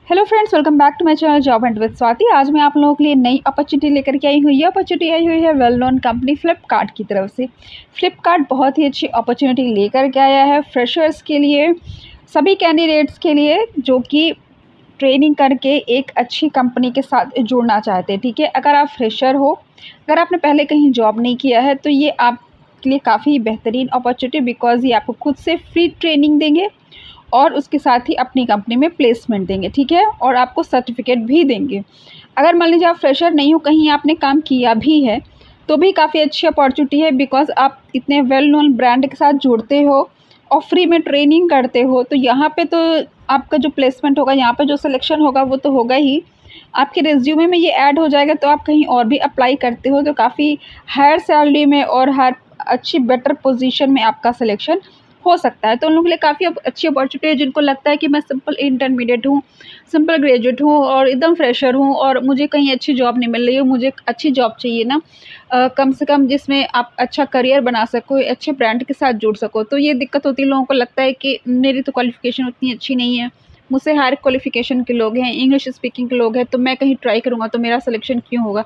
Hello friends, welcome back to my channel job and with Swati. आज मैं आप लोगों के लिए नई अपॉर्चुनिटी लेकर के आई हूँ। ये अपॉर्चुनिटी आई हुई है वेल नोन कंपनी फ्लिपकार्ट की तरफ से। फ्लिपकार्ट बहुत ही अच्छी अपॉर्चुनिटी लेकर के आया है फ्रेशर्स के लिए, सभी कैंडिडेट्स के लिए जो कि ट्रेनिंग करके एक अच्छी कंपनी के साथ जुड़ना चाहते हैं। ठीक है, अगर आप फ्रेशर हो, अगर आपने पहले कहीं जॉब नहीं किया है तो ये आपके लिए काफ़ी बेहतरीन अपॉर्चुनिटी, बिकॉज ये आपको खुद से फ्री ट्रेनिंग देंगे और उसके साथ ही अपनी कंपनी में प्लेसमेंट देंगे। ठीक है, और आपको सर्टिफिकेट भी देंगे। अगर मान लीजिए आप फ्रेशर नहीं हो, कहीं आपने काम किया भी है, तो भी काफ़ी अच्छी अपॉर्चुनिटी है, बिकॉज आप इतने वेल नोन ब्रांड के साथ जुड़ते हो और फ्री में ट्रेनिंग करते हो। तो यहाँ पे तो आपका जो प्लेसमेंट होगा, यहाँ पे जो सिलेक्शन होगा वो तो होगा ही, आपके रिज्यूमे में ये ऐड हो जाएगा। तो आप कहीं और भी अप्लाई करते हो तो काफ़ी हायर सैलरी में और हर अच्छी बेटर पोजीशन में आपका सिलेक्शन हो सकता है। तो उन लोगों के लिए काफ़ी अच्छी अपॉर्चुनिटी है जिनको लगता है कि मैं सिंपल इंटरमीडिएट हूँ, सिंपल ग्रेजुएट हूँ और एकदम फ्रेशर हूँ और मुझे कहीं अच्छी जॉब नहीं मिल रही है, मुझे अच्छी जॉब चाहिए ना, कम से कम जिसमें आप अच्छा करियर बना सको, अच्छे ब्रांड के साथ जुड़ सको। तो ये दिक्कत होती है, लोगों को लगता है कि मेरी तो क्वालिफिकेशन उतनी अच्छी नहीं है, मुझसे हायर क्वालिफिकेशन के लोग हैं, इंग्लिश स्पीकिंग के लोग हैं, तो मैं कहीं ट्राई करूँगा तो मेरा सिलेक्शन क्यों होगा।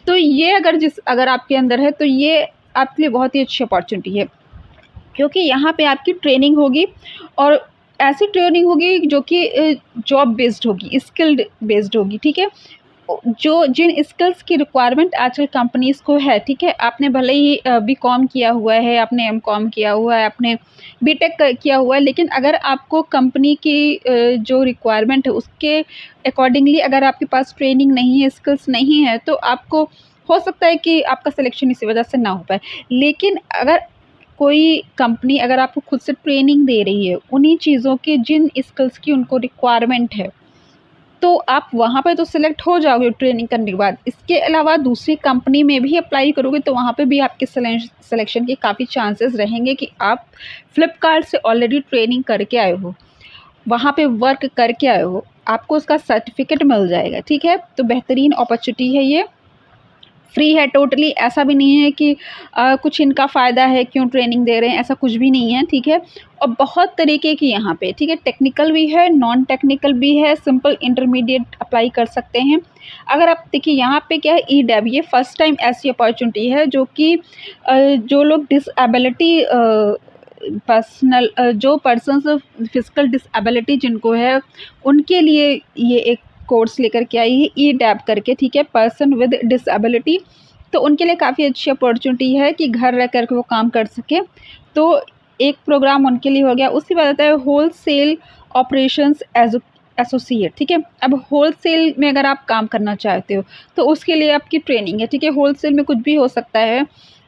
तो ये अगर आपके अंदर है तो ये आपके लिए बहुत ही अच्छी अपॉर्चुनिटी है, क्योंकि यहाँ पे आपकी ट्रेनिंग होगी और ऐसी ट्रेनिंग होगी जो कि जॉब बेस्ड होगी, स्किल्ड बेस्ड होगी। ठीक है, जो जिन स्किल्स की रिक्वायरमेंट आजकल कंपनीज़ को है। ठीक है, आपने भले ही बीकॉम किया हुआ है, आपने एमकॉम किया हुआ है, आपने बीटेक किया हुआ है, लेकिन अगर आपको कंपनी की जो रिक्वायरमेंट है उसके अकॉर्डिंगली अगर आपके पास ट्रेनिंग नहीं है, स्किल्स नहीं है, तो आपको हो सकता है कि आपका सिलेक्शन इसी वजह से ना हो पाए। लेकिन अगर कोई कंपनी अगर आपको खुद से ट्रेनिंग दे रही है उन्हीं चीज़ों की जिन स्किल्स की उनको रिक्वायरमेंट है, तो आप वहाँ पे तो सिलेक्ट हो जाओगे ट्रेनिंग करने के बाद। इसके अलावा दूसरी कंपनी में भी अप्लाई करोगे तो वहाँ पे भी आपके सिलेक्शन के काफ़ी चांसेस रहेंगे कि आप फ्लिपकार्ट से ऑलरेडी ट्रेनिंग करके आए हो, वहाँ पे वर्क करके आए हो, आपको उसका सर्टिफिकेट मिल जाएगा। ठीक है, तो बेहतरीन अपॉर्चुनिटी है ये, फ्री है टोटली। ऐसा भी नहीं है कि कुछ इनका फ़ायदा है क्यों ट्रेनिंग दे रहे हैं, ऐसा कुछ भी नहीं है। ठीक है, और बहुत तरीके की यहाँ पे, ठीक है, टेक्निकल भी है, नॉन टेक्निकल भी है, सिंपल इंटरमीडिएट अप्लाई कर सकते हैं। अगर आप देखिए यहाँ पे क्या है, ई डैब, ये फर्स्ट टाइम ऐसी अपॉर्चुनिटी है जो कि जो लोग डिसएबिलिटी जो पर्सन्स फिजिकल डिसएबिलिटी जिनको है उनके लिए ये एक कोर्स लेकर के आई है, ई डैब करके। ठीक है, पर्सन विद डिसएबिलिटी, तो उनके लिए काफ़ी अच्छी अपॉर्चुनिटी है कि घर रह कर के वो काम कर सके। तो एक प्रोग्राम उनके लिए हो गया। उसके बाद आता है होल सेल ऑपरेशंस एसोसिएट। ठीक है, अब होल सेल में अगर आप काम करना चाहते हो तो उसके लिए आपकी ट्रेनिंग है। ठीक है, होल सेल में कुछ भी हो सकता है,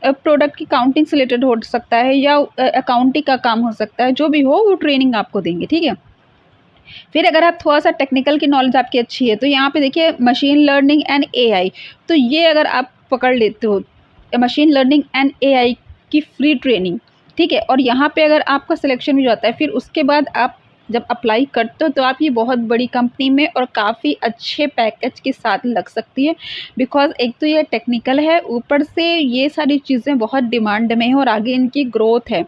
प्रोडक्ट की काउंटिंग से रिलेटेड हो सकता है या अकाउंटिंग का काम हो सकता है, जो भी हो वो ट्रेनिंग आपको देंगे। ठीक है, फिर अगर आप थोड़ा-सा टेक्निकल की नॉलेज आपकी अच्छी है तो यहाँ पे देखिए मशीन लर्निंग एंड एआई, तो ये अगर आप पकड़ लेते हो, मशीन लर्निंग एंड एआई की फ्री ट्रेनिंग। ठीक है, और यहाँ पे अगर आपका सिलेक्शन हो जाता है, फिर उसके बाद आप जब अप्लाई करते हो तो आप ये बहुत बड़ी कंपनी में और काफ़ी अच्छे पैकेज के साथ लग सकती है, बिकॉज़ एक तो ये टेक्निकल है, ऊपर से ये सारी चीज़ें बहुत डिमांड में है और आगे इनकी ग्रोथ है।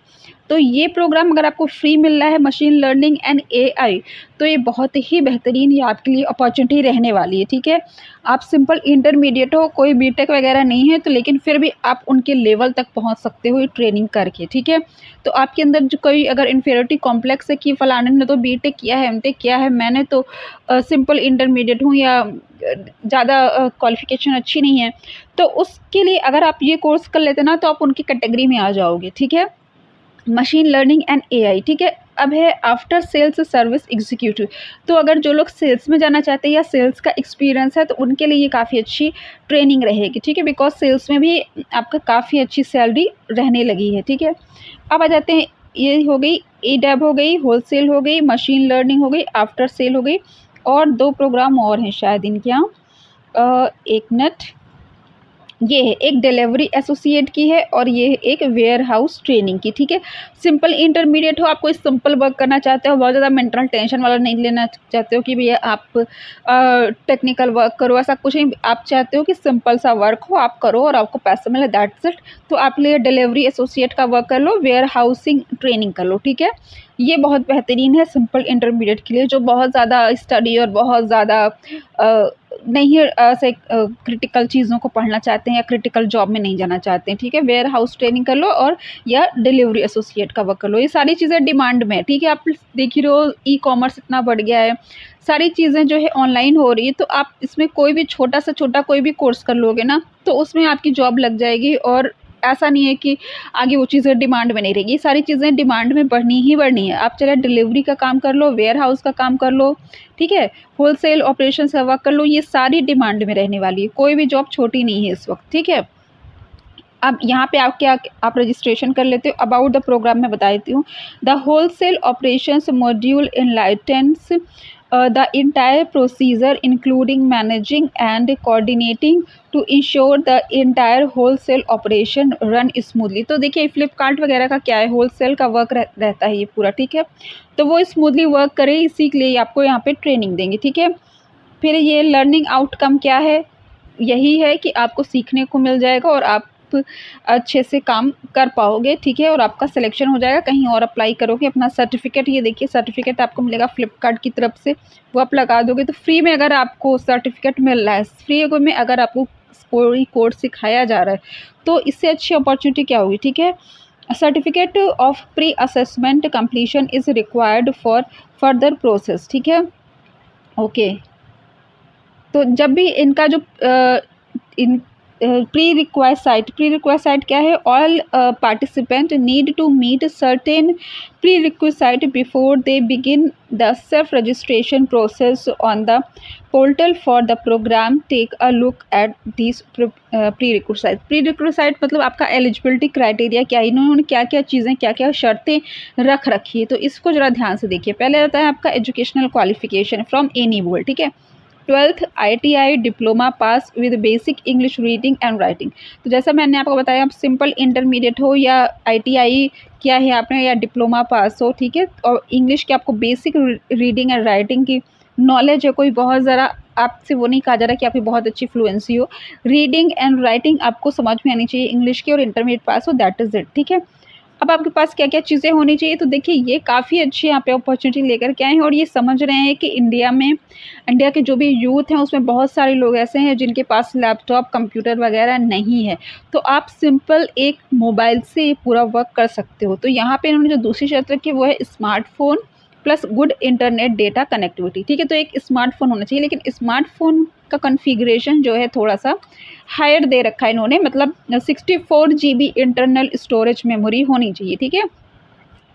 तो ये प्रोग्राम अगर आपको फ्री मिल रहा है, मशीन लर्निंग एंड एआई, तो ये बहुत ही बेहतरीन ये आपके लिए अपॉर्चुनिटी रहने वाली है। ठीक है, आप सिंपल इंटरमीडिएट हो, कोई बीटेक वगैरह नहीं है, तो लेकिन फिर भी आप उनके लेवल तक पहुंच सकते हो ये ट्रेनिंग करके। ठीक है, तो आपके अंदर जो कोई अगर इन्फीरियरिटी कॉम्प्लेक्स है कि फलाने ने तो बीटेक किया है, एमटेक किया है, मैंने तो सिंपल इंटरमीडिएट हूँ या ज़्यादा क्वालिफिकेशन अच्छी नहीं है, तो उसके लिए अगर आप ये कोर्स कर लेते ना तो आप उनकी कैटेगरी में आ जाओगे। ठीक है, मशीन लर्निंग एंड एआई। ठीक है, अब है आफ्टर सेल्स सर्विस एग्जीक्यूटिव, तो अगर जो लोग सेल्स में जाना चाहते हैं या सेल्स का एक्सपीरियंस है तो उनके लिए ये काफ़ी अच्छी ट्रेनिंग रहेगी। ठीक है, बिकॉज सेल्स में भी आपका काफ़ी अच्छी सैलरी रहने लगी है। ठीक है, अब आ जाते हैं, ये हो गई ई डैब, हो गई होल सेल, हो गई मशीन लर्निंग, हो गई आफ्टर सेल, हो गई, और दो प्रोग्राम और हैं शायद इनके यहाँ, एक मिनट, ये है एक डिलीवरी एसोसिएट की है और ये है एक वेयर हाउस ट्रेनिंग की, ठीक है। सिंपल इंटरमीडिएट हो, आप कोई सिंपल वर्क करना चाहते हो, बहुत ज़्यादा मेंटल टेंशन वाला नहीं लेना चाहते हो कि भैया आप टेक्निकल वर्क करो, ऐसा कुछ नहीं। आप चाहते हो कि सिंपल सा वर्क हो, आप करो और आपको पैसा मिले, दैट्स इट। तो आप लिए डिलीवरी एसोसिएट का वर्क कर लो, वेयर हाउसिंग ट्रेनिंग कर लो, ठीक है। ये बहुत बेहतरीन है सिंपल इंटरमीडिएट के लिए, जो बहुत ज़्यादा स्टडी और बहुत ज़्यादा नहीं ऐसे क्रिटिकल चीज़ों को पढ़ना चाहते हैं या क्रिटिकल जॉब में नहीं जाना चाहते हैं, ठीक है। वेयर हाउस ट्रेनिंग कर लो और या डिलीवरी एसोसिएट का वर्क कर लो। ये सारी चीज़ें डिमांड में है, ठीक है। आप देख ही रहे हो ई कॉमर्स इतना बढ़ गया है, सारी चीज़ें जो है ऑनलाइन हो रही है, तो आप इसमें कोई भी छोटा से छोटा कोई भी कोर्स कर लोगे ना, तो उसमें आपकी जॉब लग जाएगी। और ऐसा नहीं है कि आगे वो चीज़ें डिमांड में नहीं रहेगी, सारी चीज़ें डिमांड में बढ़नी ही बढ़नी है। आप चाहे डिलीवरी का काम कर लो, वेयर हाउस का काम कर लो, ठीक है, होलसेल ऑपरेशन का वर्क कर लो, ये सारी डिमांड में रहने वाली है, कोई भी जॉब छोटी नहीं है इस वक्त, ठीक है। अब यहाँ पे आप रजिस्ट्रेशन कर लेते हो। अबाउट द प्रोग्राम में बता देती हूँ। The wholesale operations module enlightens the entire procedure including managing and coordinating to ensure the entire wholesale operation run smoothly। तो देखिए फ्लिपकार्ट वगैरह का क्या है, होलसेल का वर्क रहता है ये पूरा, ठीक है। तो वो स्मूथली वर्क करे, इसी के लिए आपको यहाँ पे ट्रेनिंग देंगे, ठीक है। फिर ये लर्निंग आउटकम क्या है, यही है कि आपको सीखने को मिल जाएगा और आप अच्छे से काम कर पाओगे, ठीक है। और आपका सिलेक्शन हो जाएगा, कहीं और अप्लाई करोगे, अपना सर्टिफिकेट, ये देखिए सर्टिफिकेट आपको मिलेगा फ्लिपकार्ट की तरफ से, वो आप लगा दोगे तो फ्री में अगर आपको सर्टिफिकेट मिल रहा है, फ्री में अगर आपको कोई कोर्स सिखाया जा रहा है, तो इससे अच्छी अपॉर्चुनिटी क्या होगी, ठीक है। Certificate of pre assessment completion is required for further process, ठीक है, ओके। तो जब भी इनका जो इन प्री रिक्वेस्ट साइट क्या है, all participant need to meet certain prerequisite before they begin the self registration process on the portal for the programme. Take a look at this prerequisite मतलब आपका eligibility criteria क्या है, इन्होंने क्या क्या चीज़ें, क्या क्या शर्तें रख रखी है, तो इसको ज़रा ध्यान से देखिए। पहले आता है आपका educational qualification from any board, ठीक है। 12th ITI diploma pass with basic English reading and writing. तो जैसा मैंने आपको बताया, आप सिंपल इंटरमीडिएट हो या ITI किया है आपने या डिप्लोमा पास हो, ठीक है, और इंग्लिश की आपको बेसिक रीडिंग एंड राइटिंग की नॉलेज है, कोई बहुत ज़रा आपसे वो नहीं कहा जा रहा कि आपकी बहुत अच्छी फ्लुएंसी हो, रीडिंग एंड राइटिंग आपको समझ में आनी चाहिए इंग्लिश की, और इंटरमीडिएट पास हो, दैट इज़ इट, ठीक है। अब आपके पास क्या क्या चीज़ें होनी चाहिए, तो देखिए ये काफ़ी अच्छी यहाँ पे अपॉर्चुनिटी लेकर के आए हैं, और ये समझ रहे हैं कि इंडिया के जो भी यूथ हैं उसमें बहुत सारे लोग ऐसे हैं जिनके पास लैपटॉप कंप्यूटर वगैरह नहीं है, तो आप सिंपल एक मोबाइल से ये पूरा वर्क कर सकते हो। तो यहाँ पे इन्होंने जो दूसरी शर्त रखी है वो है smartphone plus good internet data connectivity, ठीक है। तो एक स्मार्टफोन होना चाहिए, लेकिन स्मार्टफोन का कॉन्फ़िगरेशन जो है थोड़ा सा हायर दे रखा है इन्होंने, मतलब 64 GB इंटरनल स्टोरेज मेमोरी होनी चाहिए, ठीक है,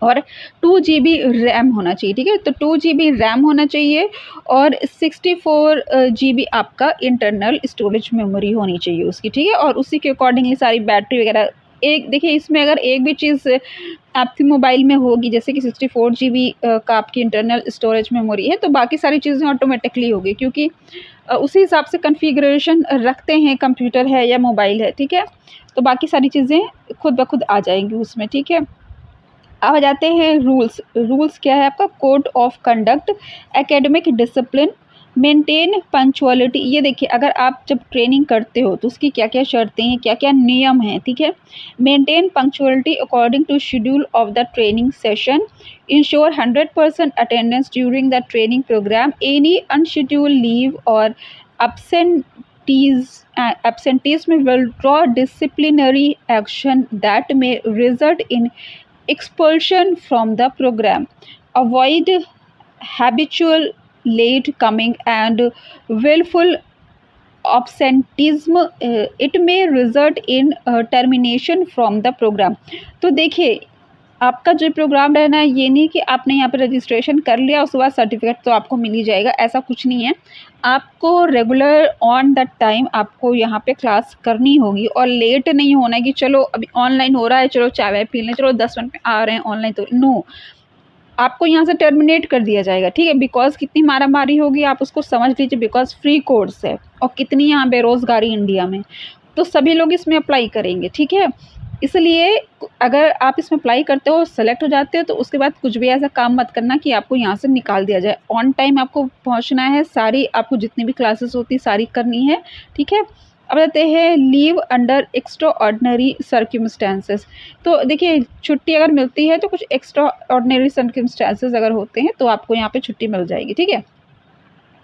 और 2 GB रैम होना चाहिए, ठीक है। तो 2 GB रैम होना चाहिए और 64 GB आपका इंटरनल स्टोरेज मेमोरी होनी चाहिए उसकी, ठीक है। और उसी के अकॉर्डिंगली सारी बैटरी वगैरह, एक देखिए इसमें अगर एक भी चीज़ आपके मोबाइल में होगी, जैसे कि 64 GB का आपकी इंटरनल स्टोरेज मेमोरी है, तो बाकी सारी चीज़ें ऑटोमेटिकली होगी, क्योंकि उसी हिसाब से कॉन्फ़िगरेशन रखते हैं, कंप्यूटर है या मोबाइल है, ठीक है। तो बाकी सारी चीज़ें खुद ब खुद आ जाएंगी उसमें, ठीक है। अब आ जाते हैं रूल्स क्या है आपका, code of conduct, academic discipline, maintain punctuality. ये देखिए अगर आप जब ट्रेनिंग करते हो तो उसकी क्या क्या शर्तें हैं, क्या क्या नियम हैं, ठीक है। Maintain punctuality according to schedule of the training session, ensure 100% attendance during the training programme, any unschedule leave और absenteeism will draw disciplinary action that may result in expulsion from the program. Avoid habitual late coming and willful absenteeism, it may result in termination from the program। तो देखिए आपका जो programme रहना है, ये नहीं कि आपने यहाँ पे रजिस्ट्रेशन कर लिया उसके बाद सर्टिफिकेट तो आपको मिल ही जाएगा, ऐसा कुछ नहीं है। आपको रेगुलर ऑन द टाइम आपको यहाँ पे क्लास करनी होगी, और लेट नहीं होना है कि चलो अभी ऑनलाइन हो रहा है, चलो चाय वाय पी लें, चलो 10 मिनट में आ रहे हैं ऑनलाइन, तो नो, आपको यहाँ से टर्मिनेट कर दिया जाएगा, ठीक है। बिकॉज कितनी मारामारी होगी आप उसको समझ लीजिए, बिकॉज फ्री कोर्स है और कितनी यहाँ बेरोज़गारी इंडिया में, तो सभी लोग इसमें अप्लाई करेंगे, ठीक है। इसलिए अगर आप इसमें अप्लाई करते हो, सेलेक्ट हो जाते हो, तो उसके बाद कुछ भी ऐसा काम मत करना कि आपको यहाँ से निकाल दिया जाए। ऑन टाइम आपको पहुँचना है, सारी आपको जितनी भी क्लासेस होती है सारी करनी है, ठीक है। अब आते हैं leave under extra ordinary circumstances. तो देखिए छुट्टी अगर मिलती है तो कुछ एक्स्ट्रा ऑर्डिनरी सर्कमस्टेंसेस अगर होते हैं तो आपको यहाँ पे छुट्टी मिल जाएगी, ठीक है।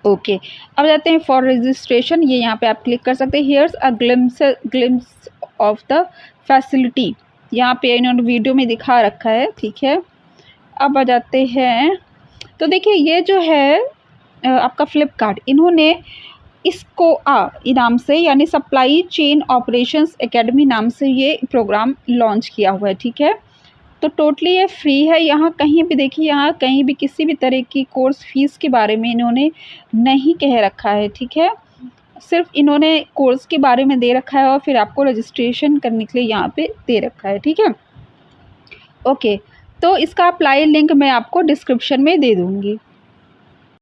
ओके, अब जाते हैं फॉर रजिस्ट्रेशन, ये यहाँ पे आप क्लिक कर सकते हैं। Here's a glimpse of the facility, यहाँ पे इन्होंने वीडियो में दिखा रखा है, ठीक है। अब आ जाते हैं, तो देखिए ये जो है आपका फ्लिपकार्ट, इन्होंने इसको नाम से यानी सप्लाई चेन ऑपरेशंस एकेडमी नाम से ये प्रोग्राम लॉन्च किया हुआ है, ठीक है। तो टोटली ये फ्री है। यहाँ कहीं भी देखिए, यहाँ कहीं भी किसी भी तरह की कोर्स फीस के बारे में इन्होंने नहीं कह रखा है, ठीक है। सिर्फ इन्होंने कोर्स के बारे में दे रखा है और फिर आपको रजिस्ट्रेशन करने के लिए यहाँ पे दे रखा है, ठीक है। ओके, तो इसका अप्लाई लिंक मैं आपको डिस्क्रिप्शन में दे दूँगी।